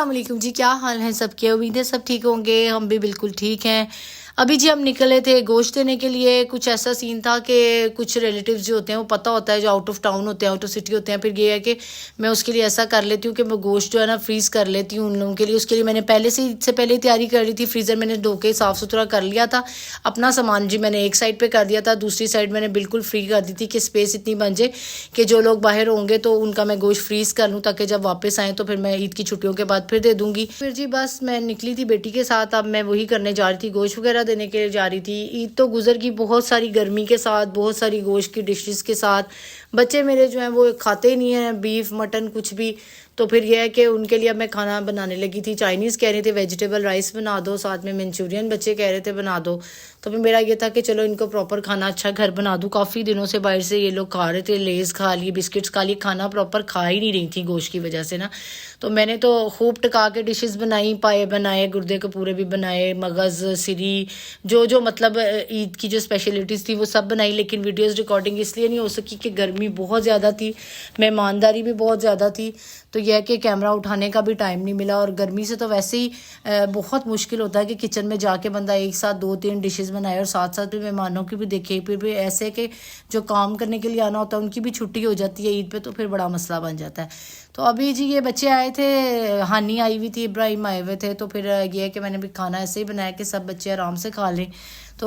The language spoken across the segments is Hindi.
अस्सलाम वालेकुम जी, क्या हाल है सबके। उम्मीद है सब ठीक होंगे, हम भी बिल्कुल ठीक हैं। अभी जी हम निकले थे गोश्त देने के लिए। कुछ ऐसा सीन था कि कुछ रिलेटिव्स जो होते हैं वो पता होता है जो आउट ऑफ टाउन होते हैं, आउट ऑफ सिटी होते हैं। फिर ये है कि मैं उसके लिए ऐसा कर लेती हूँ कि मैं गोश्त जो है ना फ्रीज़ कर लेती हूँ उन लोगों के लिए। उसके लिए मैंने पहले से इससे पहले तैयारी कर रही थी। फ्रीज़र मैंने धो के साफ़ सुथरा कर लिया था। अपना सामान जी मैंने एक साइड पर कर दिया था, दूसरी साइड मैंने बिल्कुल फ्री कर दी थी कि स्पेस इतनी बन जाए कि जो लोग बाहर होंगे तो उनका मैं गोश्त फ्रीज़ कर लूँ, ताकि जब वापस आएँ तो फिर मैं ईद की छुट्टियों के बाद फिर दे दूँगी। फिर जी बस मैं निकली थी बेटी के साथ। अब मैं वही करने जा रही थी, गोश्त वगैरह देने के लिए जा रही थी। ईद तो गुजर की बहुत सारी गर्मी के साथ, बहुत सारी गोश्त की डिशेस के साथ। बच्चे मेरे जो हैं वो खाते ही नहीं हैं बीफ मटन कुछ भी। तो फिर यह है कि उनके लिए अब मैं खाना बनाने लगी थी। चाइनीज़ कह रहे थे वेजिटेबल राइस बना दो, साथ में मंचूरियन बच्चे कह रहे थे बना दो। तो फिर मेरा ये था कि चलो इनको प्रॉपर खाना अच्छा घर बना दूँ। काफ़ी दिनों से बाहर से ये लोग खा रहे थे, लेज़ खा लिए, बिस्किट्स खा लिए, खाना प्रॉपर खा ही नहीं रही थी गोश्त की वजह से ना। तो मैंने तो खूब टका के डिशेस बनाई, पाए बनाए, गुर्दे के पूरे भी बनाए, मगज़ सिरी जो जो मतलब ईद की जो स्पेशलिटीज़ थी वो सब बनाई। लेकिन वीडियोज़ रिकॉर्डिंग इसलिए नहीं हो सकी कि गर्मी बहुत ज़्यादा थी, मेहमानदारी भी बहुत ज़्यादा थी। तो यह कि कैमरा उठाने का भी टाइम नहीं मिला। और गर्मी से तो वैसे ही बहुत मुश्किल होता है कि किचन में जाके बंदा एक साथ 2-3 डिशेस बनाए और साथ साथ भी मेहमानों की भी देखे। फिर भी ऐसे कि जो काम करने के लिए आना होता है उनकी भी छुट्टी हो जाती है ईद पे, तो फिर बड़ा मसला बन जाता है। तो अभी जी ये बच्चे आए थे, हानी आई हुई थी, इब्राहिम आए हुए थे। तो फिर ये है कि मैंने भी खाना ऐसे ही बनाया कि सब बच्चे आराम से खा लें। तो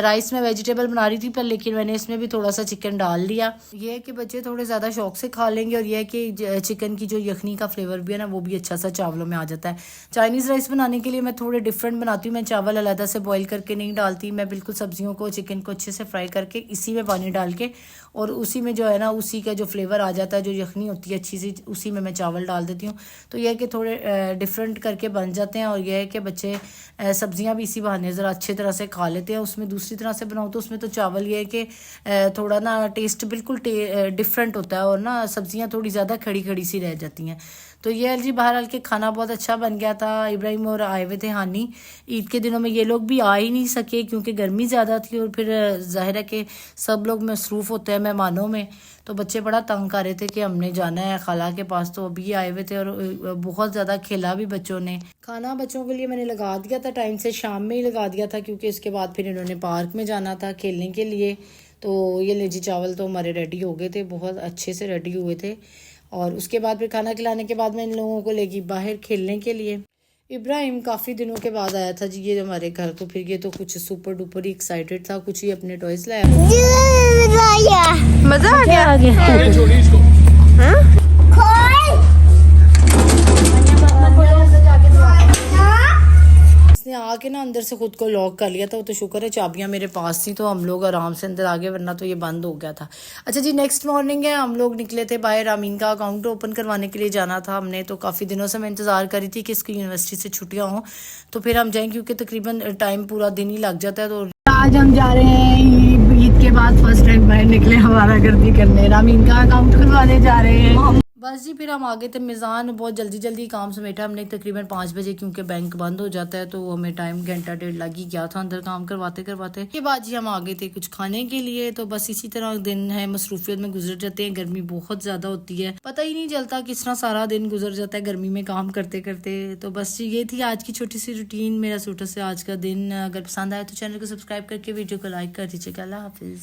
राइस में वेजिटेबल बना रही थी पर लेकिन मैंने इसमें भी थोड़ा सा चिकन डाल लिया। ये है कि बच्चे थोड़े ज़्यादा शौक से खा लेंगे। और ये है कि चिकन की जो यखनी का फ्लेवर भी है ना वो भी अच्छा सा चावलों में आ जाता है। चाइनीज़ राइस बनाने के लिए मैं थोड़े डिफरेंट बनाती हूँ। मैं चावल अलग से बॉईल करके नहीं डालती, मैं बिल्कुल सब्जियों को चिकन को अच्छे से फ्राई करके इसी में पानी डाल के और उसी में जो है ना उसी का जो फ्लेवर आ जाता है, जो यखनी होती है अच्छी सी, उसी में मैं चावल डाल देती हूँ। तो यह है कि थोड़े डिफरेंट करके बन जाते हैं। और यह है कि बच्चे सब्जियां भी इसी बहाने ज़रा अच्छी तरह से खा लेते हैं। उसमें दूसरी तरह से बनाओ तो उसमें तो चावल ये है कि थोड़ा ना टेस्ट बिल्कुल डिफरेंट होता है और ना सब्जियां थोड़ी ज़्यादा खड़ी खड़ी सी रह जाती हैं। तो ये जी बहरहाल के खाना बहुत अच्छा बन गया था। इब्राहिम और आए हुए थे हानी। ईद के दिनों में ये लोग भी आ ही नहीं सके क्योंकि गर्मी ज़्यादा थी और फिर जाहिर है कि सब लोग मसरूफ़ होते हैं मेहमानों में। तो बच्चे बड़ा तंग कर रहे थे कि हमने जाना है खाला के पास, तो अभी आए हुए थे और बहुत ज़्यादा खेला भी बच्चों ने। खाना बच्चों के लिए मैंने लगा दिया था टाइम से, शाम में ही लगा दिया था क्योंकि इसके बाद फिर इन्होंने पार्क में जाना था खेलने के लिए। तो ये ले जी चावल तो हमारे रेडी हो गए थे, बहुत अच्छे से रेडी हुए थे। और उसके बाद फिर खाना खिलाने के बाद मैं इन लोगों को ले गई बाहर खेलने के लिए। इब्राहिम काफ़ी दिनों के बाद आया था जी ये हमारे घर। तो फिर ये तो कुछ सुपर डुपर ही एक्साइटेड था, कुछ ही अपने टॉयज लाया। मजा आ गया। इसने आके ना अंदर से खुद को लॉक कर लिया था। वो तो शुक्र है चाबियां मेरे पास थी तो हम लोग आराम से अंदर आ गए, वरना तो ये बंद हो गया था। अच्छा जी नेक्स्ट मॉर्निंग है, हम लोग निकले थे बाहर। अमीन का अकाउंट ओपन करवाने के लिए जाना था हमने। तो काफ़ी दिनों से मैं इंतज़ार करी थी कि इसकी यूनिवर्सिटी से छुट्टियाँ हों तो फिर हम जाएँ, क्योंकि तकरीबन टाइम पूरा दिन ही लग जाता है। तो आज हम जा रहे हैं ईद के बाद फर्स्ट टाइम बाहर निकले हमारा गर्दी करने, अमीन का अकाउंट खुलवाने जा रहे हैं। बस जी फिर हम आगे थे मिज़ान, बहुत जल्दी जल्दी काम समेटा हमने तकरीबन 5 बजे, क्योंकि बैंक बंद हो जाता है तो हमें टाइम घंटा डेढ़ लग ही गया था अंदर काम करवाते करवाते। के बाद जी हम आगे थे कुछ खाने के लिए। तो बस इसी तरह दिन है मसरूफियत में गुजर जाते हैं। गर्मी बहुत ज़्यादा होती है, पता ही नहीं चलता किस तरह सारा दिन गुजर जाता है गर्मी में काम करते करते। तो बस जी ये थी आज की छोटी सी रूटीन, मेरा छोटा सा आज का दिन। अगर पसंद आया तो चैनल को सब्सक्राइब करके वीडियो को लाइक कर दीजिएगा। अल्लाह हाफिज़।